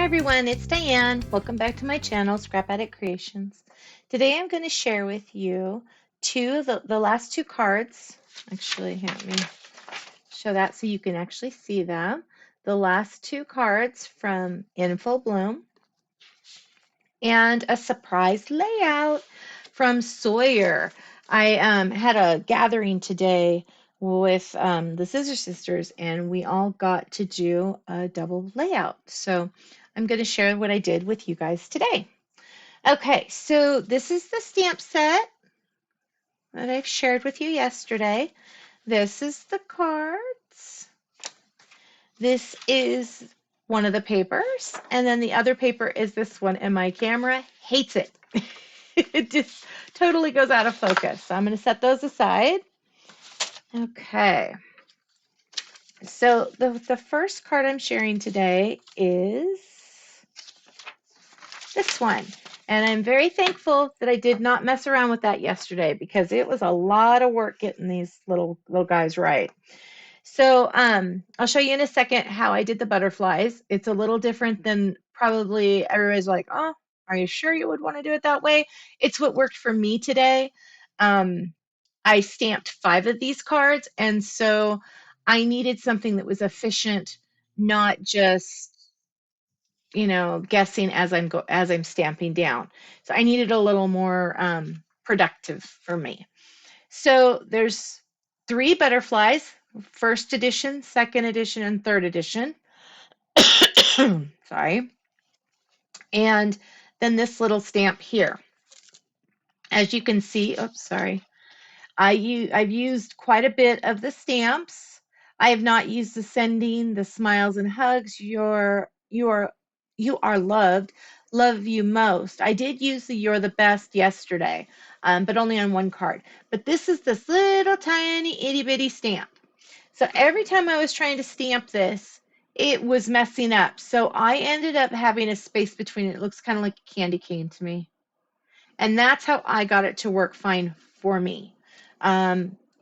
everyone, it's Diane. Welcome back to my channel, Scrap Addict Creations. Today I'm going to share with you the last two cards. Actually, here, let me show that so you can actually see them. The last two cards from Info Bloom and a surprise layout from Sawyer. I had a gathering today with the Scissor Sisters, and we all got to do a double layout. So I'm going to share what I did with you guys today. Okay, so this is the stamp set that I've shared with you yesterday. This is the cards. This is one of the papers, and then the other paper is this one, and my camera hates it. It just totally goes out of focus. So I'm going to set those aside. Okay. So the first card I'm sharing today is this one. And I'm very thankful that I did not mess around with that yesterday because it was a lot of work getting these little guys right. So I'll show you in a second how I did the butterflies. It's a little different than probably everybody's like, oh, are you sure you would want to do it that way? It's what worked for me today. I stamped 5 of these cards, and so I needed something that was efficient, not just guessing as I'm stamping down. So I needed a little more productive for me. So there's 3 butterflies, first edition, second edition, and third edition. Sorry. And then this little stamp here. As you can see, oops, sorry. I've used quite a bit of the stamps. I have not used the sending, the smiles and hugs. You are loved. Love you most. I did use the you're the best yesterday, but only on one card. But this is this little tiny itty bitty stamp. So every time I was trying to stamp this, it was messing up. So I ended up having a space between it. It looks kind of like a candy cane to me. And that's how I got it to work fine for me.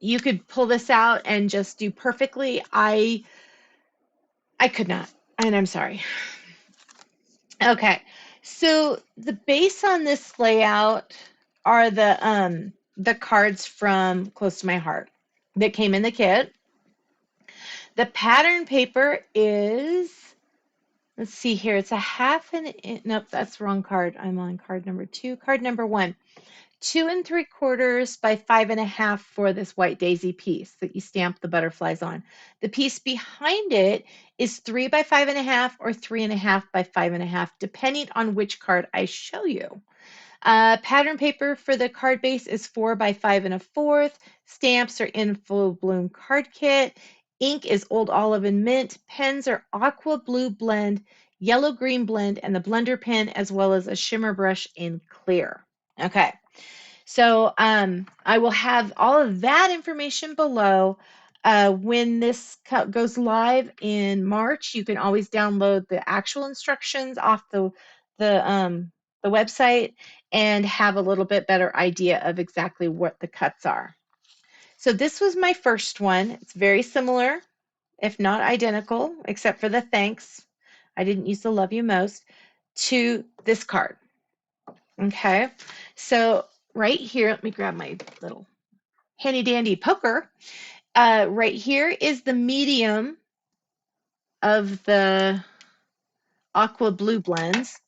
You could pull this out and just do perfectly. I could not, and I'm sorry. Okay, so the base on this layout are the cards from Close to My Heart that came in the kit. The pattern paper is, let's see here, it's a half an inch. Nope, that's the wrong card. I'm on card number 2. Card number 1. 2 3/4 by 5.5 for this white daisy piece that you stamp the butterflies on. The piece behind it is 3 by 5.5 or 3.5 by 5.5, depending on which card I show you. Pattern paper for the card base is 4 by 5 1/4. Stamps are Info Bloom card kit. Ink is Old Olive and Mint. Pens are Aqua Blue Blend, Yellow Green Blend, and the blender pen, as well as a shimmer brush in clear. Okay. So I will have all of that information below. When this goes live in March, you can always download the actual instructions off the website and have a little bit better idea of exactly what the cuts are. So this was my first one. It's very similar, if not identical, except for the thanks. I didn't use the love you most, to this card. Okay, so right here, let me grab my little handy dandy poker. Right here is the medium of the Aqua Blue blends,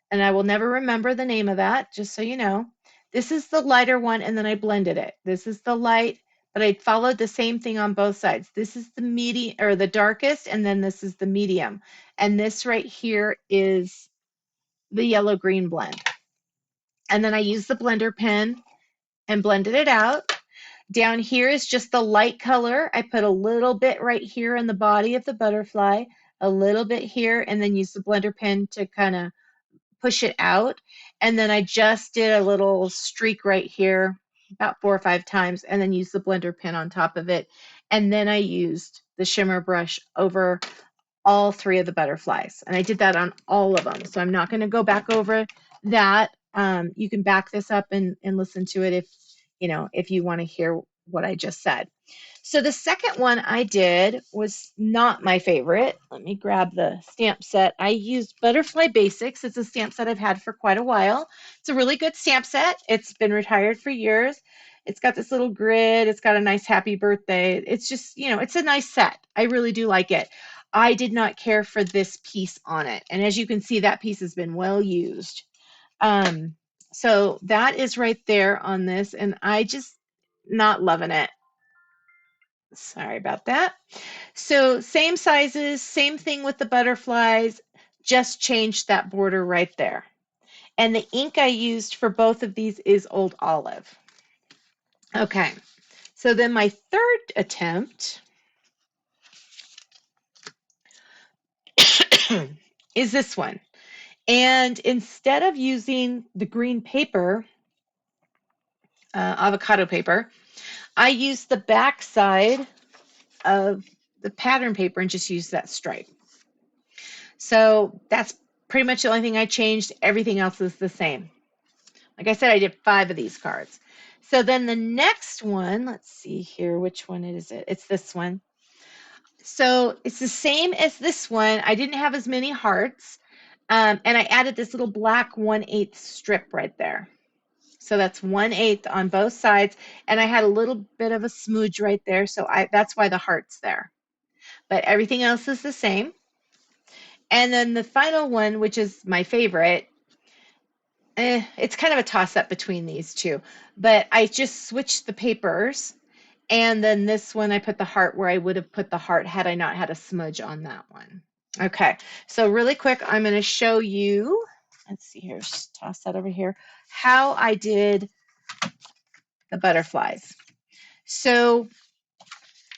and I will never remember the name of that, just so you know. This is the lighter one, and then I blended it. This is the light, but I followed the same thing on both sides. This is the medium, or the darkest, and then this is the medium. And this right here is the yellow green blend. And then I used the blender pen and blended it out. Down here is just the light color. I put a little bit right here in the body of the butterfly, a little bit here, and then use the blender pen to kind of push it out. And then I just did a little streak right here about 4 or 5 times, and then use the blender pen on top of it. And then I used the shimmer brush over all 3 of the butterflies. And I did that on all of them. So I'm not going to go back over that. You can back this up and listen to it if you want to hear what I just said. So the second one I did was not my favorite. Let me grab the stamp set. I used Butterfly Basics. It's a stamp set I've had for quite a while. It's a really good stamp set. It's been retired for years. It's got this little grid. It's got a nice happy birthday. It's just, it's a nice set. I really do like it. I did not care for this piece on it. And as you can see, that piece has been well used. Um, so that is right there on this, and I just not loving it. Sorry about that. So same sizes, same thing with the butterflies, just changed that border right there. And the ink I used for both of these is Old Olive. Okay, so then my third attempt is this one. And instead of using the green paper, avocado paper, I used the back side of the pattern paper and just used that stripe. So that's pretty much the only thing I changed. Everything else is the same. Like I said, I did 5 of these cards. So then the next one, let's see here, which one is it? It's this one. So it's the same as this one. I didn't have as many hearts. And I added this little black 1/8 strip right there. So that's 1/8 on both sides. And I had a little bit of a smudge right there. So that's why the heart's there. But everything else is the same. And then the final one, which is my favorite, it's kind of a toss-up between these two. But I just switched the papers. And then this one, I put the heart where I would have put the heart had I not had a smudge on that one. Okay, so really quick, I'm going to show you, let's see here, just toss that over here, how I did the butterflies. So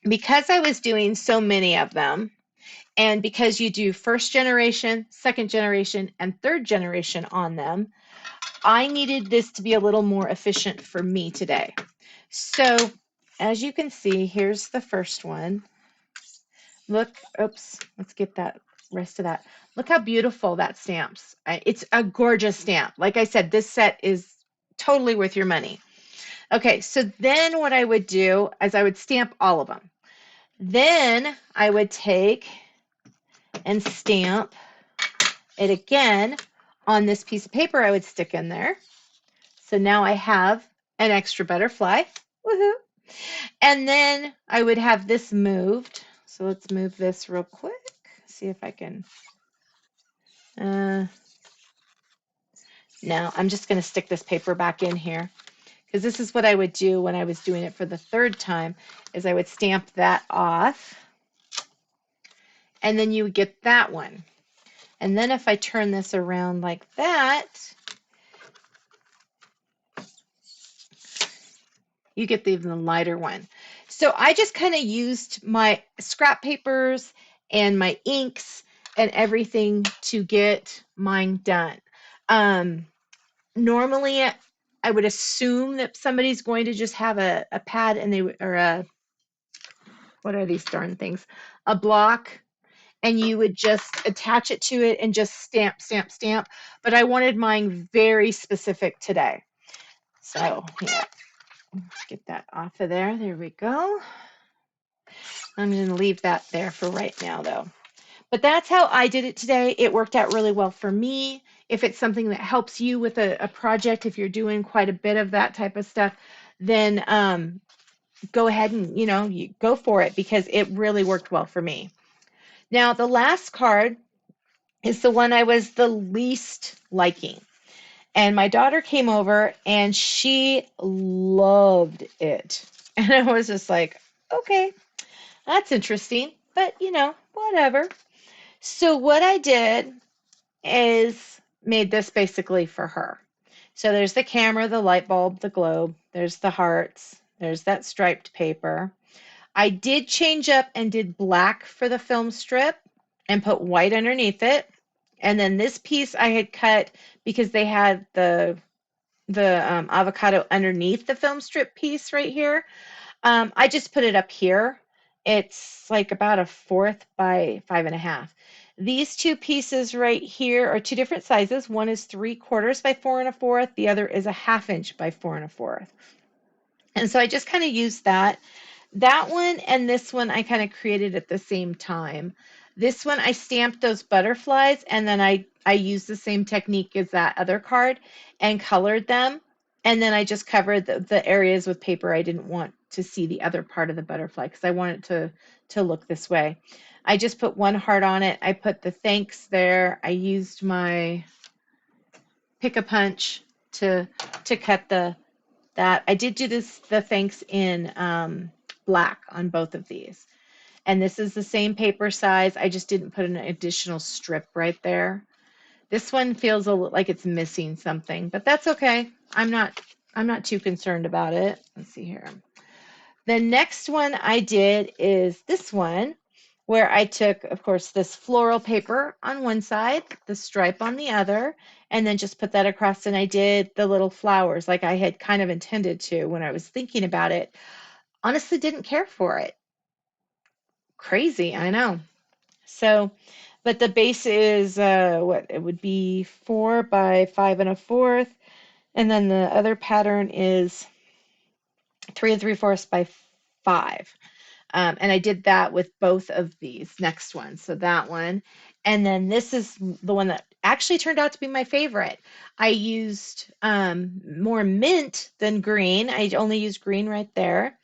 because I was doing so many of them, and because you do first generation, second generation, and third generation on them, I needed this to be a little more efficient for me today. So as you can see, here's the first one. Look, oops, let's get that rest of that. Look how beautiful that stamps. It's a gorgeous stamp. Like I said, this set is totally worth your money. Okay, so then what I would do is I would stamp all of them. Then I would take and stamp it again on this piece of paper I would stick in there. So now I have an extra butterfly. Woohoo! And then I would have this moved. So let's move this real quick. See if I can. No, I'm just going to stick this paper back in here because this is what I would do when I was doing it for the third time is I would stamp that off and then you would get that one. And then if I turn this around like that, you get the even lighter one. So I just kind of used my scrap papers and my inks and everything to get mine done. Normally, I would assume that somebody's going to just have a pad and what are these darn things? A block, and you would just attach it to it and just stamp, stamp, stamp. But I wanted mine very specific today. So yeah, let's get that off of there. There we go. I'm going to leave that there for right now, though. But that's how I did it today. It worked out really well for me. If it's something that helps you with a project, if you're doing quite a bit of that type of stuff, then go ahead and, you go for it because it really worked well for me. Now, the last card is the one I was the least liking. And my daughter came over and she loved it. And I was just like, okay, that's interesting, but whatever. So what I did is made this basically for her. So there's the camera, the light bulb, the globe, there's the hearts, there's that striped paper. I did change up and did black for the film strip and put white underneath it. And then this piece I had cut because they had the avocado underneath the film strip piece right here. I just put it up here. It's like about 1/4 by 5.5. These two pieces right here are two different sizes. One is 3/4 by 4 1/4. The other is 1/2 inch by 4 1/4. And so I just kind of used that. That one and this one I kind of created at the same time. This one I stamped those butterflies and then I used the same technique as that other card and colored them. And then I just covered the areas with paper I didn't want to see the other part of the butterfly because I want it to look this way. I just put one heart on it. I put the thanks there. I used my pick a punch to cut that. I did do the thanks in black on both of these. And this is the same paper size. I just didn't put an additional strip right there. This one feels a little like it's missing something, but that's okay. I'm not too concerned about it. Let's see here. The next one I did is this one where I took, of course, this floral paper on one side, the stripe on the other, and then just put that across. And I did the little flowers like I had kind of intended to when I was thinking about it. Honestly, didn't care for it. Crazy, I know. So, but the base is what it would be 4 by 5 1/4, and then the other pattern is 3 3/4 by 5. And I did that with both of these next ones. So that one. And then this is the one that actually turned out to be my favorite. I used more mint than green. I only used green right there.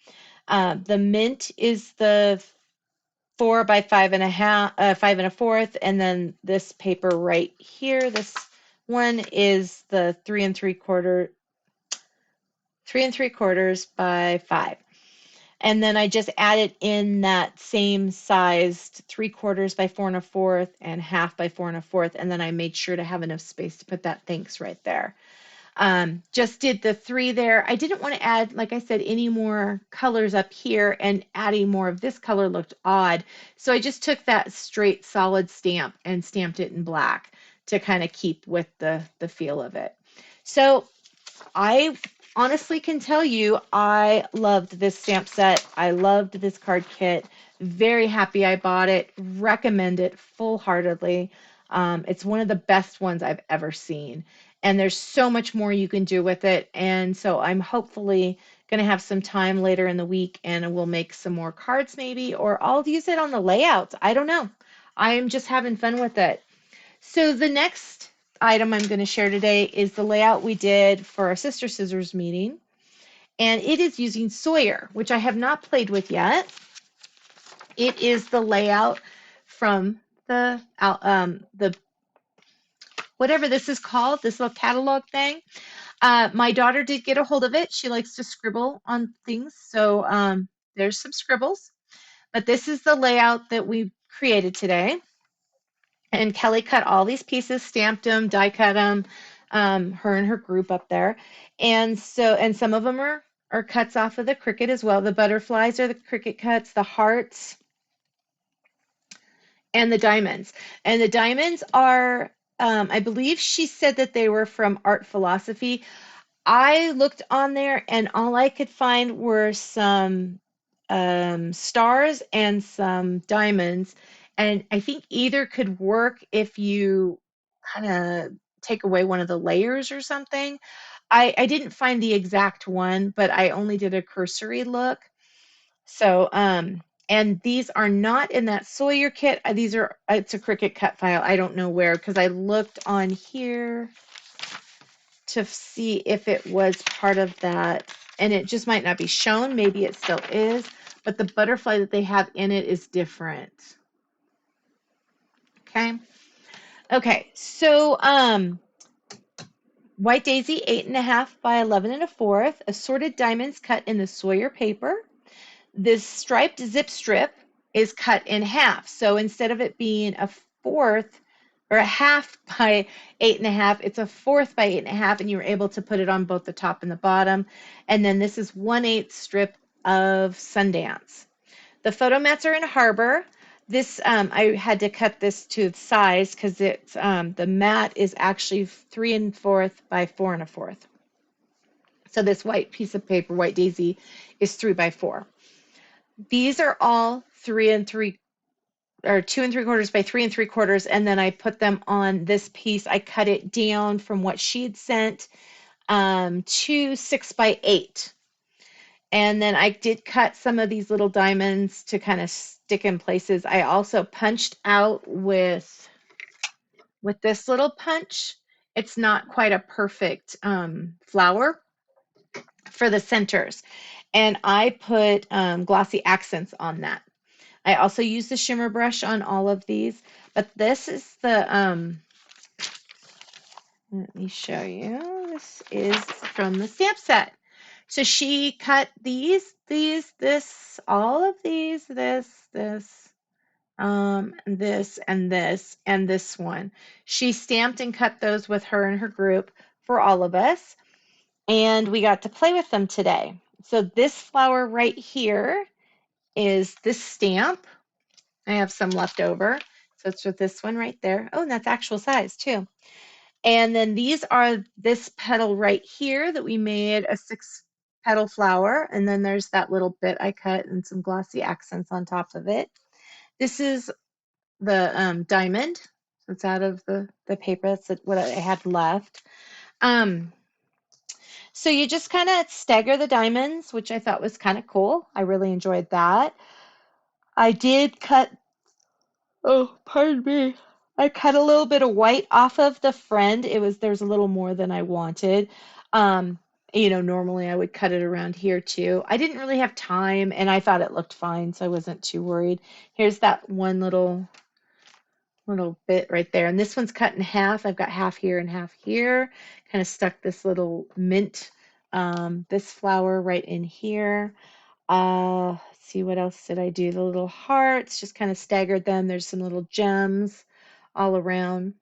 The mint is the 4 by 5 1/2, 5 1/4, and then this paper right here, this one is the 3 3/4 by 5. And then I just added in that same sized 3/4 by 4 1/4 and 1/2 by 4 1/4. And then I made sure to have enough space to put that thanks right there. Just did the 3 there. I didn't want to add, like I said, any more colors up here, and adding more of this color looked odd. So I just took that straight solid stamp and stamped it in black to kind of keep with the feel of it. So I honestly can tell you I loved this stamp set. I loved this card kit. Very happy I bought it. Recommend it full-heartedly. It's one of the best ones I've ever seen. And there's so much more you can do with it. And so I'm hopefully going to have some time later in the week and we'll make some more cards maybe, or I'll use it on the layouts. I don't know. I am just having fun with it. So the next item I'm going to share today is the layout we did for our Sister Scissors meeting. And it is using Sawyer, which I have not played with yet. It is the layout from the whatever this is called, this little catalog thing. My daughter did get a hold of it. She likes to scribble on things. So there's some scribbles. But this is the layout that we created today. And Kelly cut all these pieces, stamped them, die cut them, her and her group up there. And so, and some of them are cuts off of the Cricut as well. The butterflies are the Cricut cuts, the hearts, and the diamonds. And the diamonds are, I believe she said that they were from Art Philosophy. I looked on there and all I could find were some stars and some diamonds. And I think either could work if you kind of take away one of the layers or something. I didn't find the exact one, but I only did a cursory look. So, and these are not in that Sawyer kit. These are, it's a Cricut cut file. I don't know where, because I looked on here to see if it was part of that, and it just might not be shown. Maybe it still is, but the butterfly that they have in it is different. Okay. Okay. So, white daisy, 8 1/2 by 11 1/4, assorted diamonds cut in the Sawyer paper. This striped zip strip is cut in half. So instead of it being a fourth or a half by 8 1/2, it's a fourth by 8 1/2, and you were able to put it on both the top and the bottom. And then this is 1/8 strip of Sundance. The photo mats are in Harbor. This I had to cut this to size because it's the mat is actually 3 1/4 by 4 1/4. So this white piece of paper, white daisy, is 3 by 4. These are all 3 3 or 2 3/4 by 3 3/4, and then I put them on this piece. I cut it down from what she had sent to 6 by 8. And then I did cut some of these little diamonds to kind of stick in places. I also punched out with this little punch. It's not quite a perfect flower for the centers. And I put glossy accents on that. I also use the shimmer brush on all of these, but this is the, let me show you. This is from the stamp set. So she cut these, this, all of these, this, this, and this one. She stamped and cut those with her and her group for all of us, and we got to play with them today. So this flower right here is this stamp. I have some left over. So it's with this one right there. Oh, and that's actual size too. And then these are this petal right here that we made a 6-petal flower. And then there's that little bit I cut and some glossy accents on top of it. This is the diamond. So it's out of the paper. That's what I had left. So you just kind of stagger the diamonds, which I thought was kind of cool. I really enjoyed that. I did cut, oh, pardon me. I cut a little bit of white off of the friend. There's a little more than I wanted. Um, normally I would cut it around here too. I didn't really have time and I thought it looked fine, so I wasn't too worried. Here's that one little bit right there. And this one's cut in half. I've got half here and half here. Kind of stuck this little mint, this flower right in here. Let's see, what else did I do? The little hearts, just kind of staggered them. There's some little gems all around.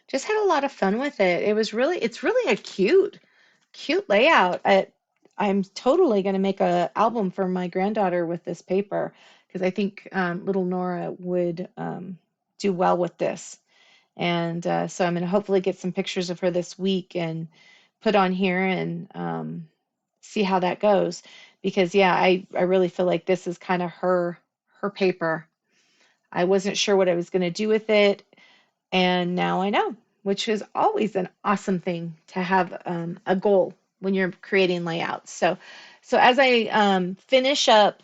Just had a lot of fun with it. It's really a cute layout. I'm totally going to make an album for my granddaughter with this paper because I think little Nora would do well with this. And so I'm going to hopefully get some pictures of her this week and put on here and see how that goes. Because yeah, I really feel like this is kind of her paper. I wasn't sure what I was going to do with it, and now I know, which is always an awesome thing to have a goal when you're creating layouts. So as I finish up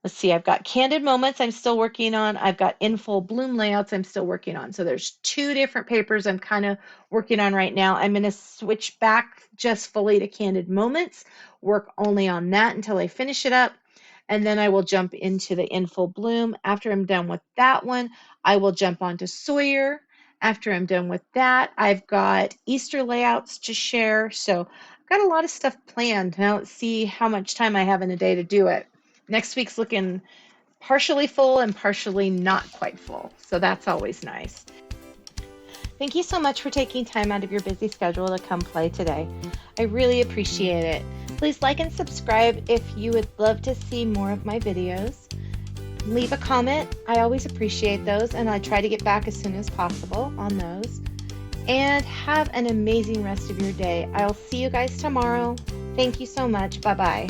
let's see, I've got Candid Moments I'm still working on. I've got In Full Bloom layouts I'm still working on. So there's 2 different papers I'm kind of working on right now. I'm going to switch back just fully to Candid Moments, work only on that until I finish it up. And then I will jump into the In Full Bloom. After I'm done with that one, I will jump onto Sawyer. After I'm done with that, I've got Easter layouts to share. So I've got a lot of stuff planned. Now let's see how much time I have in a day to do it. Next week's looking partially full and partially not quite full, so that's always nice. Thank you so much for taking time out of your busy schedule to come play today. I really appreciate it. Please like and subscribe if you would love to see more of my videos. Leave a comment. I always appreciate those, and I try to get back as soon as possible on those. And have an amazing rest of your day. I'll see you guys tomorrow. Thank you so much. Bye-bye.